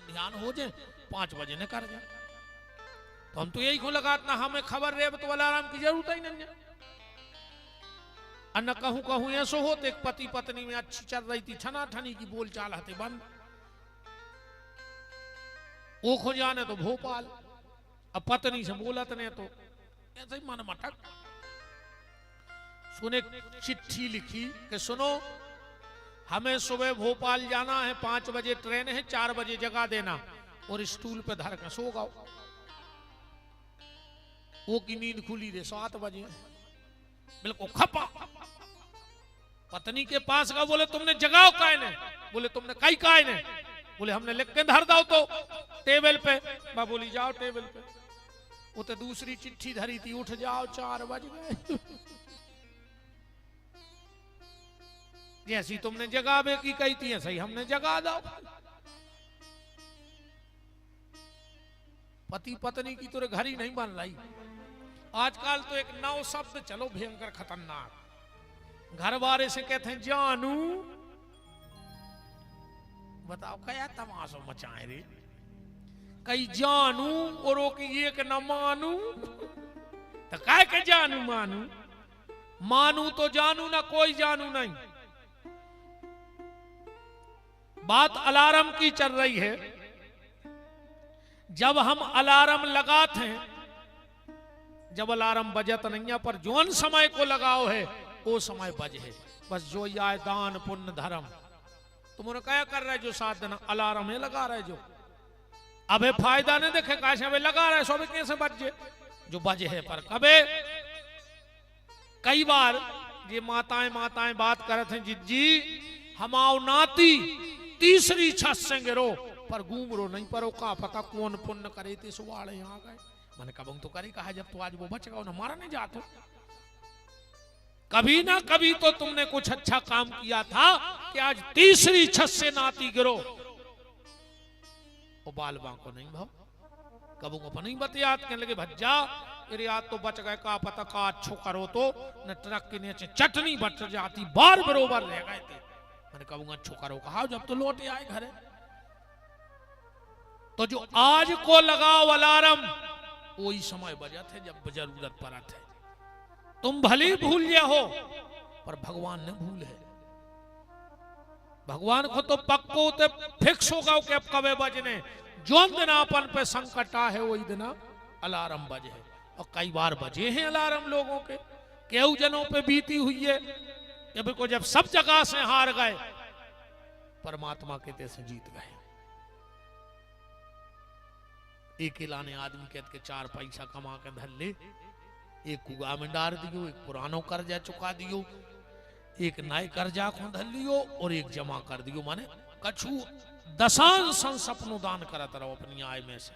ध्यान हो जाए 5 बजे ने कर जाए। तो हम तो यही को लगातना हमें खबर रहे तो अलार्म की जरूरत ही नहीं है। न कहूं कहूं ऐसो होते एक पति पत्नी में अच्छी चल रही थी, ठना ठनी की बोल चाल हते बंद, वो खो जाने तो भोपाल, अब पत्नी से बोलत ने तो ऐसे ही मन मटक। सुने चिट्ठी लिखी कि सुनो हमें सुबह भोपाल जाना है, 5 बजे ट्रेन है, 4 बजे जगा देना और स्टूल पे धर कर सो गाओ। वो की नींद खुली रे 7 बजे बिल्कुल खपा। पत्नी के पास गया, बोले तुमने जगाओ काहे ने? बोले तुमने कई काहे ने? बोले हमने लिख के धर दो तो टेबल पे। मैं बोली जाओ टेबल पे, वो तो दूसरी चिट्ठी धरी थी, उठ जाओ 4 बज गए। जैसी तुमने जगावे की कही थी ऐसा ही हमने जगा दो। पति पत्नी की तो घर ही नहीं बन रही आजकल। तो एक नव शब्द चलो भयंकर खतरनाक, घर वाले से कहते हैं जानू। बताओ क्या तमाशा मचाए रे, कई जानू और की एक न मानू, तो काय के जानू मानू? मानू तो जानू ना कोई जानू नहीं। बात अलार्म की चल रही है। जब हम अलार्म लगाते हैं, जब अलार्म बजत नहीं है पर जोन समय को लगाओ है वो समय बज है। बस जो आए दान पुण्य धर्म, तुमने क्या कर रहे जो 7 दिन अलार्म है लगा रहे जो, अबे फायदा नहीं देखे कैसे अबे लगा रहे सो कैसे बजे जो बजे है। पर कबे कई बार ये माताएं बात करते हैं जिज्जी हमाओ नाती तीसरी छत से गिरो पर घूम रो नहीं पर का पता कौन पुण्य करे थे सुवाड़े यहाँ गए। मैंने कब तो करी कहा जब तो आज वो बच गया ना मारा नहीं जाते। कभी ना कभी तो तुमने कुछ अच्छा काम किया था कि आज तीसरी छत से नाती गिरो। वो बाल बांको नहीं भाव कबू को नहीं बतियात कहने लगे भज्जा अरे आज तो बच गए का पता का अच्छो करो तो न ट्रक के नीचे चटनी बच जाती बार बरोबर रह गए थे। मैंने कहूंगा अच्छो करो कहा जब तो लौटे आए घरे। तो जो आज को लगाओ अलार्म वही समय बजा थे जब जरूरत पड़ा थे। तुम भले भूल गए हो पर भगवान ने भूल है। भगवान को तो पक्को ते फिक्स होगा कि अब कबे बजने, जो दिन अपन पे संकट है वही दिन अलार्म बजे। और कई बार बजे हैं अलार्म लोगों के, केहू जनों पे बीती हुई है। को जब सब जगह से हार गए परमात्मा के तेसे जीत गए। एक लाने आदमी कहते के 4 पैसा कमा के धर ले, एक कुआ में डाल दियो, एक पुरानो कर्जा चुका दियो, एक नए कर्जा को धर लियो और एक जमा कर दियो। माने कछु दशांश सपनो दान करत रहो अपनी आय में से।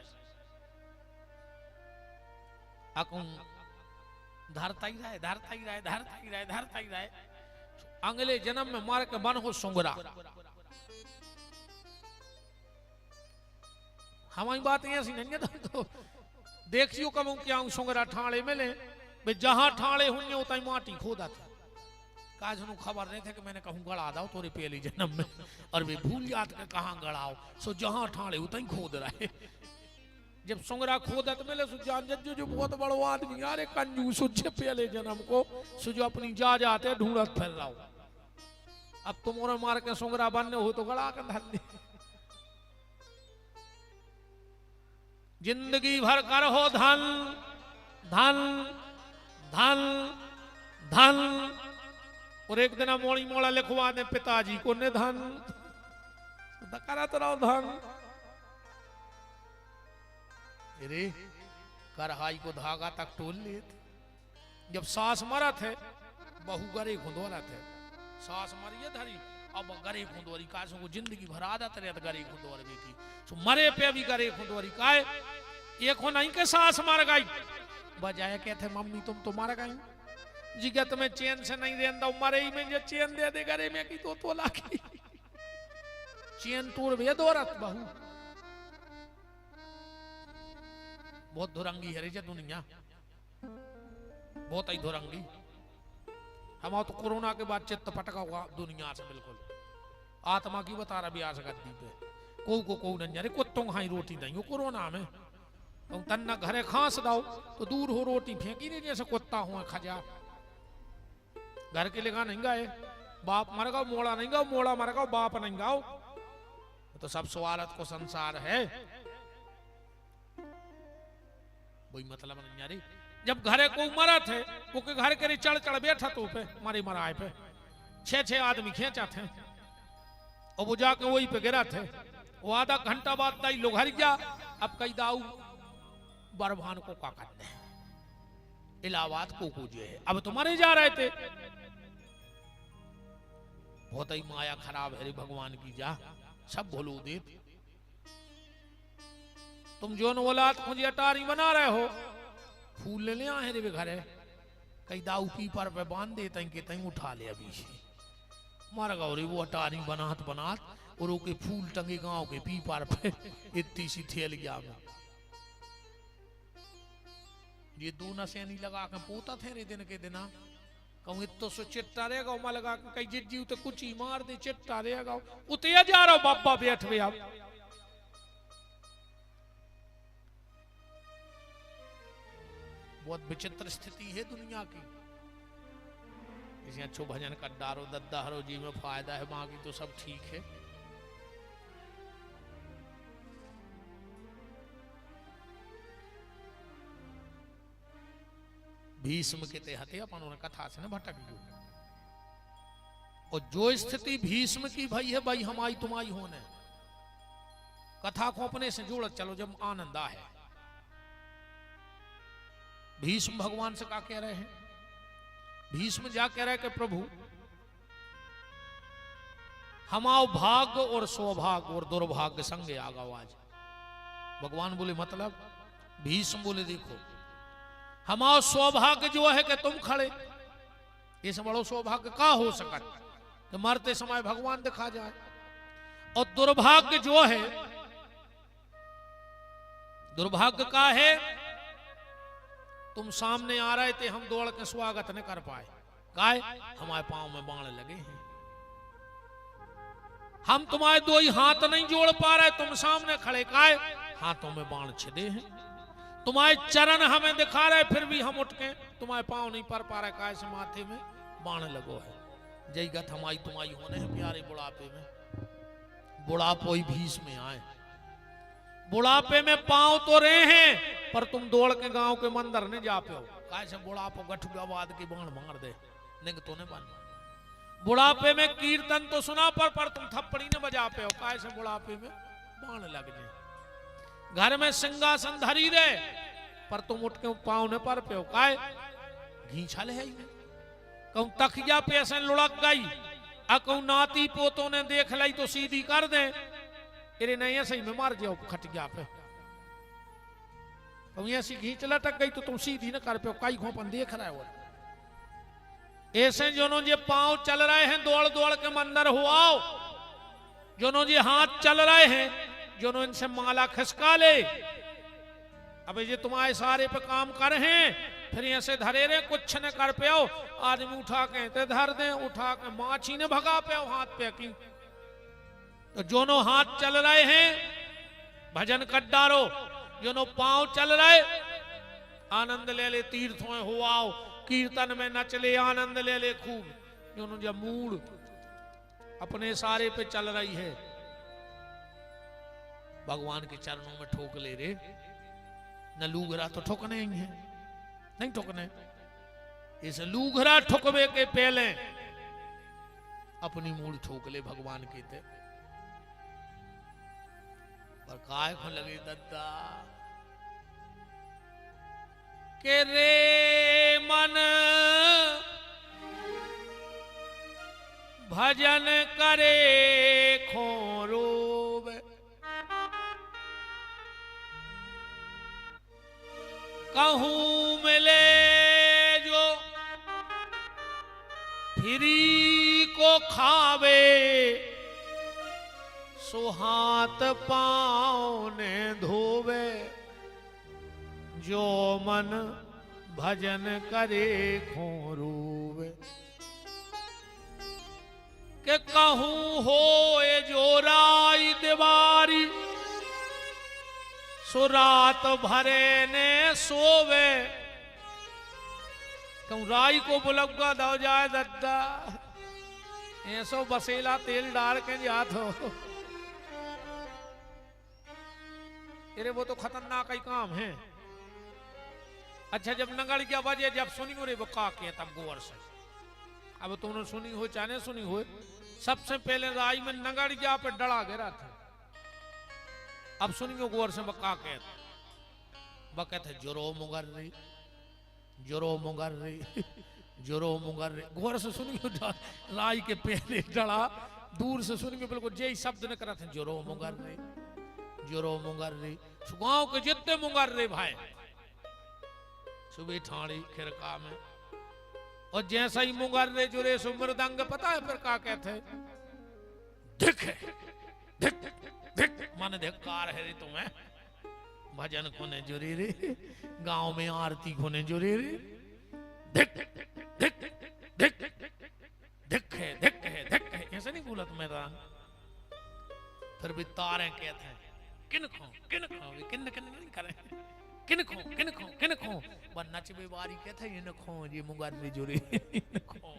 धरता ही रहे अगले जन्म में मार के बन हो सुंगरा। हमारी बात ऐसी नहीं है तो देखियो कब क्या सुंगरा ठाणे मिले भाई जहां ठाणे हुई उतना माटी खोदा था। काज खबर नहीं थे कि मैंने कहूँ गड़ा दाओ तोरे पहली जन्म में और वे भूल जात के कहाँ गड़ाओ सो जहां ठाणे उतना ही खोद रहे। जब सुंगरा खोदत मिले सो जान जो जो बहुत बड़ो आदमी यार कंजूस पहले जन्म को सो जो अपनी जा जाते ढूंढत फिर रहा। अब तुम्हारे मार के सुंगरा बनने हो तो गड़ा कर धर दे। जिंदगी भर कर हो धन धन धन धन और एक दिन मोड़ी मोड़ा लिखवा दे पिताजी को निधन करत रहो धन। अरे करहाई को धागा तक टोल ले। जब सास मरा थे बहु गरे खुंदोरा थे, सास मरिए धरी अब गरे खुंदोरी का को जिंदगी भर आदत रहे गरे खुंदोर में की सो मरे पे भी गरे खुंदोरी का एक हो नहीं के सास मर गई बजाय कहते मम्मी तुम तो मर गई जिगत में चैन से नहीं रहता मरे ही में जो चैन दे दे गरे में की तो लागी चैन तोड़ वे दौरत बहू बहुत धुरंगी है रे दुनिया बहुत ही धुरंगी। हम तो कोरोना के बाद चित्त फटका हुआ दुनिया से बिल्कुल। आत्मा की बता रहा ब्यास गद्दी पे को नंजरे कुत्तों खाई रोटी दई कोरोना में तो तन्ना घरे खांस दाओ तो दूर हो रोटी फेंकी नहीं जैसे कुत्ता हुआ खजा घर के लेगा नहीं गाए बाप मर गाओ मोड़ा नहीं गाओ मोड़ा मर गाओ बाप नहीं गाओ तो सब स्वार्थ को संसार है वही मतलब नहीं जब घरे को मरा थे वो के घर के चढ़ चढ़ बैठा तो पे मारी मराए पे 6 आदमी खींचा थे और वो जाके वही पे गिरा थे वो आधा घंटा बाद दाई लोग हर गया अब कई दाऊ बरभान को का करते हैं इलाहाबाद को जो है अब तुम्हारे जा रहे थे बहुत ही माया खराब है रे भगवान की जा सब भूलो दे तुम जो औलाद मुझे अटारी बना रहे हो फूल ले आए रे घरे कई दाऊ पीपर पे बांध दे तई के तई उठा ले अभी मार गाओ रे वो अटारी बनात और ओके फूल टंगे गांव के पीपर पे इतनी सी थेल गया ये दो नशेनी लगा के पोता थे रे दिन के दिना कहूँ इतो सो चिट्टा रहेगा उमा लगा के कई जिज्जी उते कुछ ही मार दे चिट्टा रहेगा उते जा रहा बाबा बैठ वे अब बहुत विचित्र स्थिति है दुनिया की इसे अच्छो भजन कर डारो दद्दा हरो जी में फायदा है बाकी तो सब ठीक है भीष्म के तेहते अपन कथा से न भटक गयो और जो स्थिति भीष्म की भई है भाई हमारी तुम्हारी होने कथा को अपने से जोड़ चलो जब आनंद है भीष्म भगवान से क्या कह रहे हैं भीष्म जा कह रहे कि प्रभु हमाओ भाग्य और सौभाग्य और दुर्भाग्य संगे आ गो आज भगवान बोले मतलब भीष्म बोले देखो हमारा सौभाग्य जो है कि तुम खड़े इस बड़ो सौभाग्य का हो सकत कि मरते समय भगवान दिखा जाए और दुर्भाग्य जो है दुर्भाग्य का है तुम सामने आ रहे थे हम दौड़ के स्वागत न कर पाए काय हमारे पांव में बाण लगे हैं हम तुम्हारे दो ही हाथ नहीं जोड़ पा रहे तुम सामने खड़े काय हाथों में बाण छिदे हैं तुम्हारे चरण हमें दिखा रहे फिर भी हम उठ के तुम्हारे पांव नहीं पर पा रहे काय से माथे में बाण लगो है जय गत हमारी तुम्हारी होने हैं प्यारे बुढ़ापे में बुढ़ापो ही भीष में आए बुढ़ापे में पांव तो रहे हैं पर तुम दौड़ के गांव के मंदिर ने जा पे हो काय से बुढ़ापो गठुआबाद की बाण मार दे निग तो नहीं बन बुढ़ापे में कीर्तन तो सुना पर तुम थप्पड़ी न बजा पे हो काय से बुढ़ापे में बाण लग जाए घर में सिंहासन धरी दे पर तुम उठ के पांव ने पर पे हो काय घींचल है कहूं तखिया पे ऐसे लुढ़क गई कहूं नाती पोतों ने देख ली तो सीधी कर दे अरे नहीं ऐसे में मार जाओ खटिया पे कहूं ऐसी घींच लटक गई तो तुम सीधी न कर पे कई घोपन देख रहे हो ऐसे जोनो जे पांव चल रहे हैं दौड़ दौड़ के मंदिर हो आओ जोनो जे हाथ चल रहे हैं जोनो इनसे माला खिसका ले अबे ये तुम्हारे सारे पे काम कर हैं फिर ऐसे धरे रहे कुछ न कर पे आओ आदमी उठा के धर दे उठा के माछी ने भगा पे हाथ पे की तो जोनो हाथ चल रहे हैं भजन कर डारो जोनो पांव चल रहे आनंद ले ले तीर्थों हो आओ कीर्तन में नच ले आनंद ले ले खूब जोनो जब मूड अपने सारे पे चल रही है भगवान के चरणों में ठोक ले रे न लूघरा तो ठोकने ही है नहीं ठोकने इस लूघरा ठोकवे के पहले अपनी मूड ठोक ले भगवान के ते पर काय को लगे दद्दा के रे मन भजन करे खोरोब कहूं मिले जो फिरी को खावे सो हाथ पाँव ने धोवे जो मन भजन करे खोरूवे के कहूं हो ए जोराई दीवारी सो रात भरे ने सोवे कहूं राई को बुलगुआ दो जाए दद्दा ऐसो बसेला तेल डाल के जात हो। अरे वो तो खतरनाक ही काम है। अच्छा जब नगड़ क्या बजे जब सुनी हो रे वो का के तब गोवर से अब तुमने सुनी हो चाहे सुनी हो सबसे पहले राई में नगड़ गया पे डड़ा गिरा था। अब सुनियो गोवर से बका के बके थे जोरो मुगर रही जोरो मुगर रही जोरो मुगर रही गोवर से सुनियो राई के पहले डड़ा दूर से सुनियो बिल्कुल जय शब्द न करा थे जोरो मुगर रही जोरो मुगर रही गांव के जितने मुगर रहे भाई सुबह ठाणी खिरका में और जैसा ही मुगर रहे जो रे सुमृदंग पता है फिर का कहते धिक धिक धिक मन धिक्कार है रे तुम्हें भजन कोने जुरी रे गांव में आरती कोने जुरी रे धिक धिक धिक धिक है ऐसे नहीं बोला तुम्हें फिर भी तारे कहते हैं किन खो किन नहीं करे किन खो वन नचबे वारी कहते हैं इन खो ये मुगर रे जुरी खो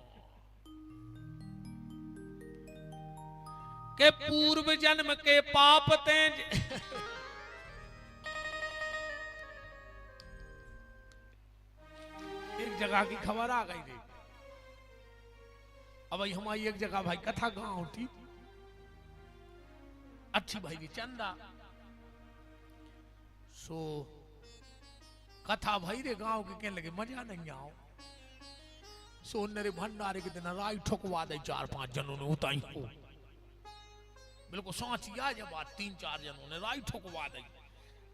के पूर्व जन्म के पाप ते एक जगह की खबर आ गई थी। अब हमारी एक जगह भाई कथा गांव थी अच्छी भाई की चंदा सो कथा भाई रे गांव के कहने लगे मजा नहीं आओ सो रे भंडारे के दिन राई ठोकवा दे 4-5 जनों ने उताई को बिल्कुल सोचिया जब बात 3-4 जनों ने राई ठोकवा दी।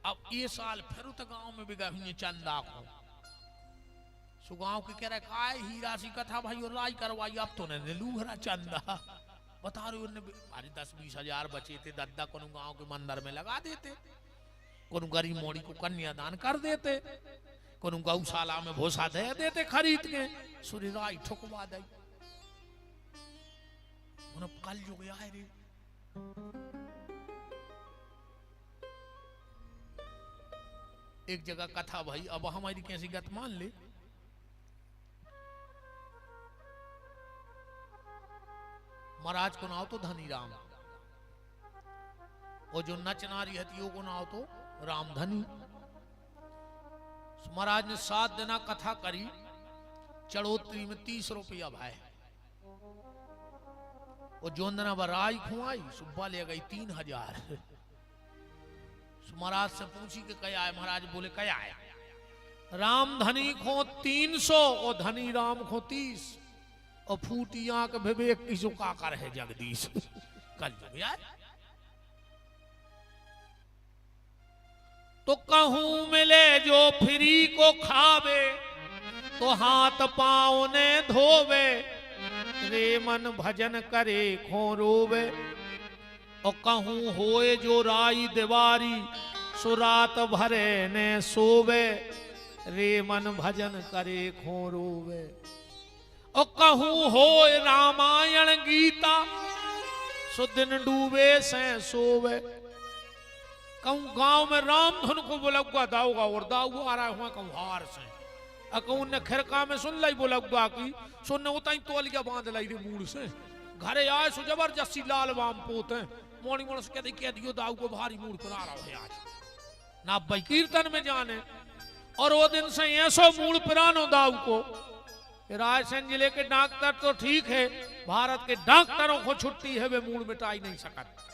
अब ये साल फिर तो गांव में भी गए चंदा को सो गांव के कह रहे काय हीरा सी कथा भाई और राई करवाई अब तो ने लूहरा चंदा बता रहे उन्होंने अरे 10-20 हजार बचे थे दद्दा को गांव के मंदिर में लगा देते को गरीब मोड़ी को कन्यादान कर देते को गौशाला में भूसा दे देते खरीद के सूर्य राई ठुकवा दे कल जो गया है रे एक जगह कथा भाई अब हमारी कैसी गत मान ले महाराज को नाव तो धनी राम और जो नच नारी हथियों को नाव तो रामधनी। महाराज ने 7 दिन कथा करी चढ़ोतरी में 30 रुपया भाई और जोंदना बराई खुआई सुब्बा ले गई 3000। महाराज से पूछी कि क्या है महाराज बोले क्या है रामधनी को 300 और धनी राम को 30 और फूटी आंख विवेक की जो काकर है जगदीश कल जो यार तो कहूं मिले जो फ्री को खावे तो हाथ पांव ने धोवे रे मन भजन करे खो रोवे और कहूं होए जो राई दीवारी सो रात भरे ने सोवे रे मन भजन करे खो रोवे और कहूं होए रामायण गीता सो दिन डूबे से सोवे कहूं गांव में राम धन को बोलगुआ दाऊगा और दाऊ आ रहा हुआ कहूं हार से कहूं ने खिरका में सुन लाई बोलगुआ की सुनने उताई तोलिया बांध लाई रे मूड़ से घरे आए सो जबरदस्ती लाल वाम पोते मोड़ी मोड़ से कह दियो दाऊ को भारी मूड़ पर आ रहा है आज ना भाई कीर्तन में जाने और वो दिन से ऐसो मूड़ पिरानो दाऊ को रायसेन जिले के डॉक्टर तो ठीक है भारत के डॉक्टरों को छुट्टी है वे मूड़ मिटाई नहीं सकते।